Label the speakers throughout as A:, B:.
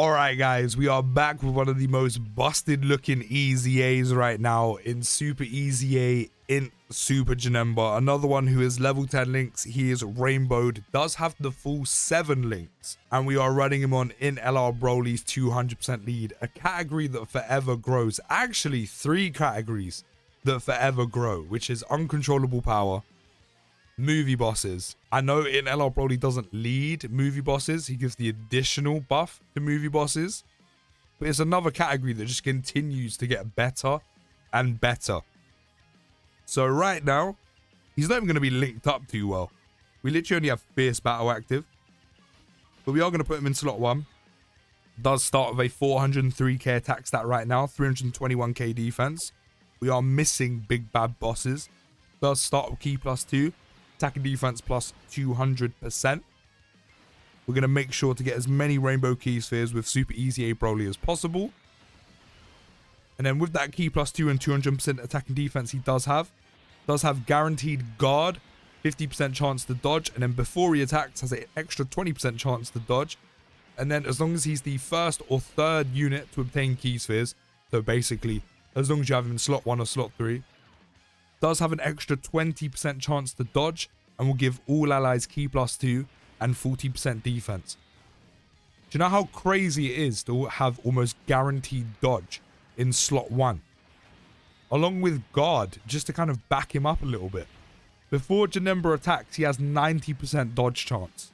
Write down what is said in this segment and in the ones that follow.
A: Alright guys, we are back with one of the most busted looking EZAs right now in Super EZA INT Super Janemba. Another one who is level 10 links. He is rainbowed, does have the full 7 links. And we are running him on in LR Broly's 200% lead. A category that forever grows. Actually 3 categories that forever grow, which is uncontrollable power, movie bosses. I know in LR Broly doesn't lead movie bosses, he gives the additional buff to movie bosses, but it's another category that just continues to get better and better. So right now, he's not even going to be linked up too well. We literally only have Fierce Battle active, but we are going to put him in slot 1. Does start with a 403k attack stat right now, 321k defense. We are missing big bad bosses. Does start with key +2. Attack and defense plus 200%. We're going to make sure to get as many rainbow key spheres with Super EZA Broly as possible. And then with that key +2 and 200% attack and defense he does have guaranteed guard, 50% chance to dodge, and then before he attacks has an extra 20% chance to dodge. And then as long as he's the first or third unit to obtain key spheres, so basically as long as you have him in slot 1 or slot 3, does have an extra 20% chance to dodge and will give all allies key +2 and 40% defense. Do you know how crazy it is to have almost guaranteed dodge in slot 1? Along with guard, just to kind of back him up a little bit. Before Janemba attacks, he has 90% dodge chance.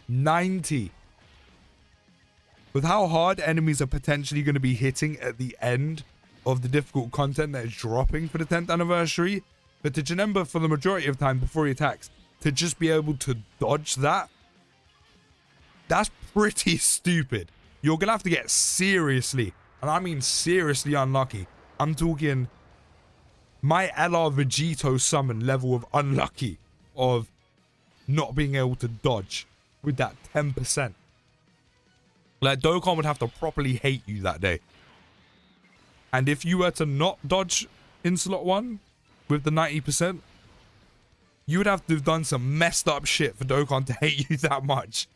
A: 90. With how hard enemies are potentially going to be hitting at the end of the difficult content that is dropping for the 10th anniversary, but to Janemba for the majority of time before he attacks, to just be able to dodge that, that's pretty stupid. You're gonna have to get seriously, and I mean seriously unlucky. I'm talking my LR Vegito summon level of unlucky, of not being able to dodge with that 10%. Like, Dokkan would have to properly hate you that day. And if you were to not dodge in slot 1 with the 90%, you would have to have done some messed up shit for Dokkan to hate you that much.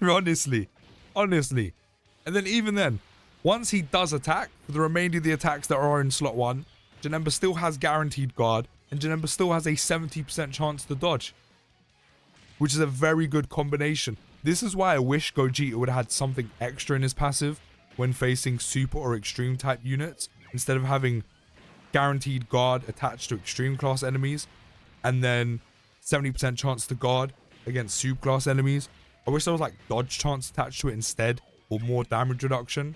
A: Honestly. And then even then, once he does attack, for the remainder of the attacks that are in slot 1, Janemba still has guaranteed guard, and Janemba still has a 70% chance to dodge, which is a very good combination. This is why I wish Gogeta would have had something extra in his passive when facing super or extreme type units, instead of having guaranteed guard attached to extreme class enemies and then 70% chance to guard against super class enemies. I wish there was like dodge chance attached to it instead, or more damage reduction,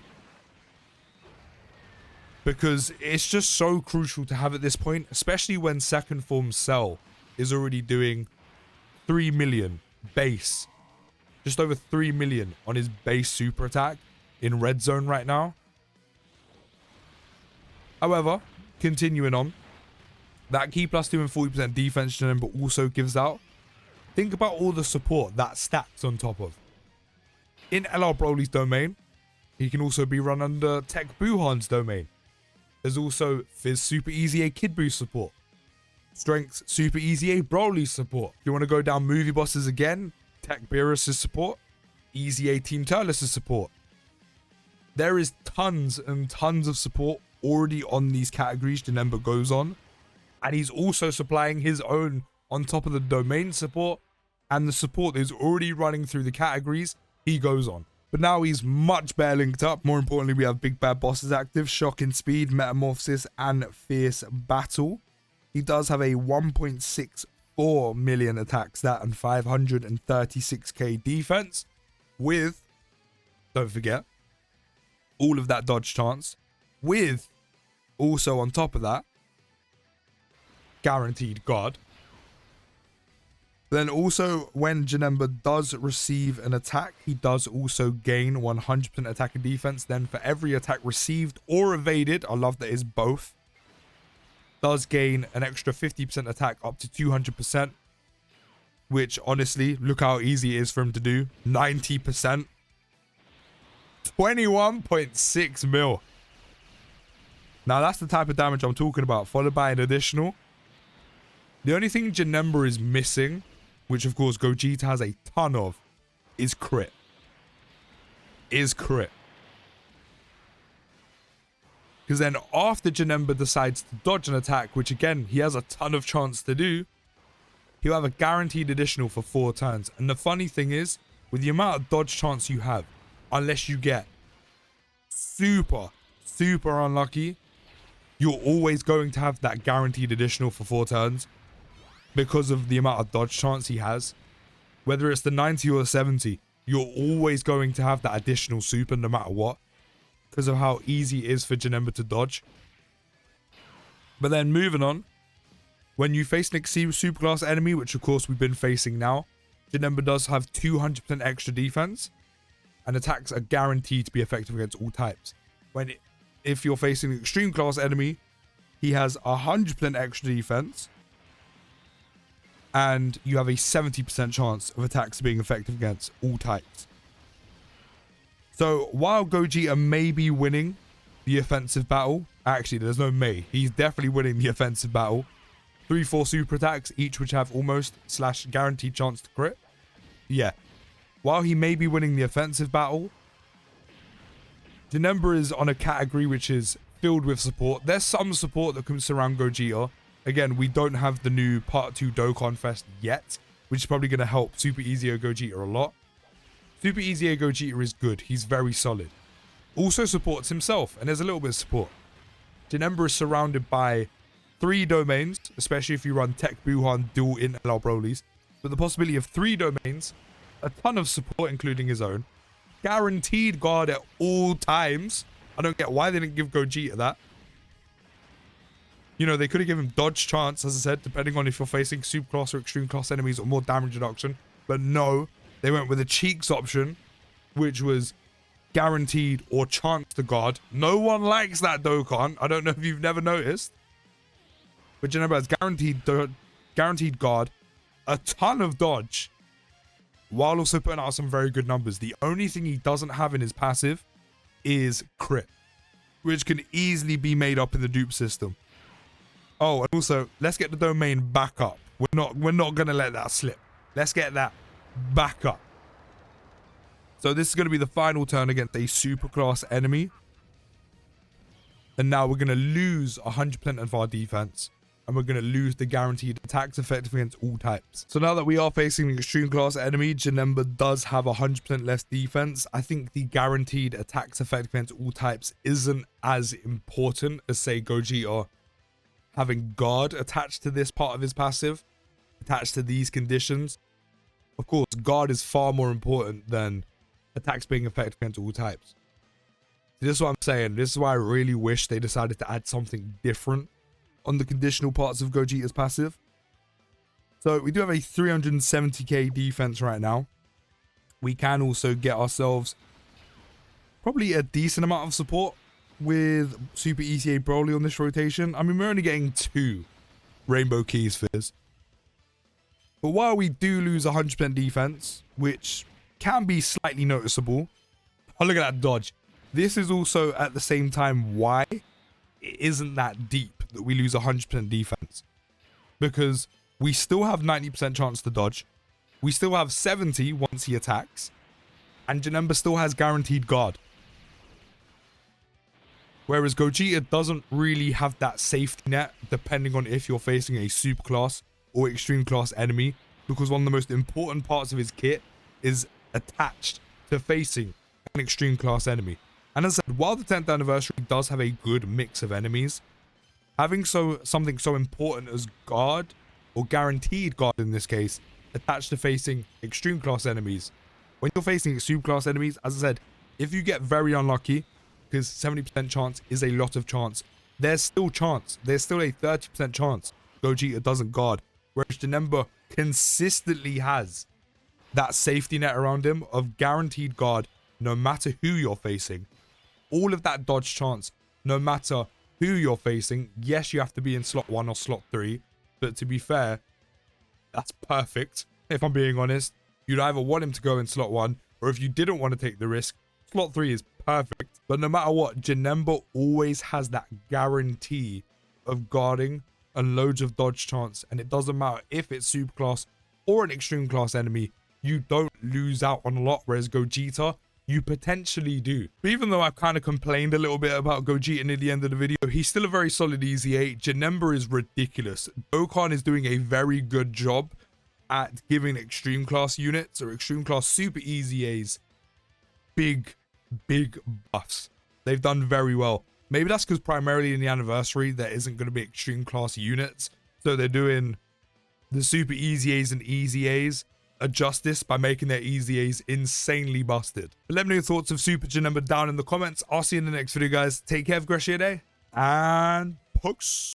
A: because it's just so crucial to have at this point, especially when second form Cell is already doing 3 million base, just over 3 million on his base super attack in red zone right now. However, continuing on, that key +2 and 40% defense Janemba also gives out. Think about all the support that stacks on top of. In LR Broly's domain, he can also be run under Tech Buhan's domain. There's also Fizz Super EZA Kid Buu support, Strengths Super EZA Broly support. If you want to go down movie bosses again, Tech Beerus' support, EZA Team Turles' support. There is tons and tons of support already on these categories Janemba goes on. And he's also supplying his own on top of the domain support and the support that is already running through the categories he goes on. But now he's much better linked up. More importantly, we have big bad bosses active, Shocking Speed, Metamorphosis, and Fierce Battle. He does have a 1.64 million attack stat and 536k defense with, don't forget, all of that dodge chance, with also on top of that guaranteed guard. Then also when Janemba does receive an attack, he does also gain 100% attack and defense. Then for every attack received or evaded, I love that it's both, does gain an extra 50% attack up to 200%, which honestly, look how easy it is for him to do. 90%. 21.6 mil. Now that's the type of damage I'm talking about, followed by an additional. The only thing Janemba is missing, which of course Gogeta has a ton of, is crit. is crit. Because then after Janemba decides to dodge an attack, which again, he has a ton of chance to do, he'll have a guaranteed additional for 4 turns. And the funny thing is, with the amount of dodge chance you have, unless you get super unlucky, you're always going to have that guaranteed additional for 4 turns because of the amount of dodge chance he has. Whether it's the 90 or the 70, you're always going to have that additional super no matter what, because of how easy it is for Janemba to dodge. But then moving on, when you face an extreme superclass enemy, which of course we've been facing now, Janemba does have 200% extra defense, and attacks are guaranteed to be effective against all types. If you're facing an extreme class enemy, he has 100% extra defense, and you have a 70% chance of attacks being effective against all types. So while Gogeta may be winning the offensive battle, actually there's no may, he's definitely winning the offensive battle. 3-4 super attacks, each which have almost / guaranteed chance to crit. Yeah. While he may be winning the offensive battle, Janemba is on a category which is filled with support. There's some support that can surround Gogeta. Again, we don't have the new Part 2 Dokkan Fest yet, which is probably going to help Super EZA Gogeta a lot. Super EZA Gogeta is good. He's very solid. Also supports himself, and there's a little bit of support. Janemba is surrounded by 3 domains, especially if you run Tech Buhan, Dual Int, LR Brolys. With the possibility of 3 domains, a ton of support, including his own. Guaranteed guard at all times. I don't get why they didn't give Gogeta that. You know, they could have given him dodge chance, as I said, depending on if you're facing super class or extreme class enemies or more damage reduction. But no, they went with a cheeks option, which was guaranteed or chance to guard. No one likes that Dokkan. I don't know if you've never noticed. But Janemba has guaranteed guard, a ton of dodge, while also putting out some very good numbers. The only thing he doesn't have in his passive is crit, which can easily be made up in the dupe system. Oh, and also, let's get the domain back up. We're not gonna let that slip. Let's get that back up. So this is gonna be the final turn against a superclass enemy. And now we're gonna lose 100% of our defense. And we're going to lose the guaranteed attacks effective against all types. So now that we are facing an extreme class enemy, Janemba does have 100% less defense. I think the guaranteed attacks effective against all types isn't as important as, say, Gogeta having guard attached to this part of his passive, attached to these conditions. Of course, guard is far more important than attacks being effective against all types. This is what I'm saying. This is why I really wish they decided to add something different on the conditional parts of Gogeta's passive. So we do have a 370k defense right now. We can also get ourselves probably a decent amount of support with Super EZA Broly on this rotation. I mean, we're only getting 2 Rainbow Keys for this. But while we do lose 100% defense, which can be slightly noticeable. Oh, look at that dodge. This is also at the same time why it isn't that deep that we lose 100% defense, because we still have 90% chance to dodge, we still have 70 once he attacks, and Janemba still has guaranteed guard. Whereas Gogeta doesn't really have that safety net depending on if you're facing a super class or extreme class enemy, because one of the most important parts of his kit is attached to facing an extreme class enemy. And as I said, while the 10th anniversary does have a good mix of enemies, having something so important as guard, or guaranteed guard in this case, attached to facing extreme class enemies. When you're facing super class enemies, as I said, if you get very unlucky, because 70% chance is a lot of chance, there's still chance. There's still a 30% chance Gogeta doesn't guard. Whereas Janemba consistently has that safety net around him of guaranteed guard no matter who you're facing. All of that dodge chance, no matter who you're facing. Yes, you have to be in slot 1 or slot 3, but to be fair, that's perfect. If I'm being honest, you'd either want him to go in slot 1, or if you didn't want to take the risk, slot 3 is perfect. But no matter what, Janemba always has that guarantee of guarding and loads of dodge chance, and it doesn't matter if it's superclass or an extreme class enemy, you don't lose out on a lot. Whereas Gogeta, You potentially do. But even though I've kind of complained a little bit about Gogeta near the end of the video, he's still a very solid EZA. Janemba is ridiculous. Dokkan is doing a very good job at giving extreme class units or extreme class super EZAs big buffs. They've done very well. Maybe that's because primarily in the anniversary there isn't going to be extreme class units, so they're doing the super EZAs and EZAs a justice by making their EZAs insanely busted. But let me know your thoughts of Super Janemba down in the comments. I'll see you in the next video, guys. Take care, have a great day, and peace.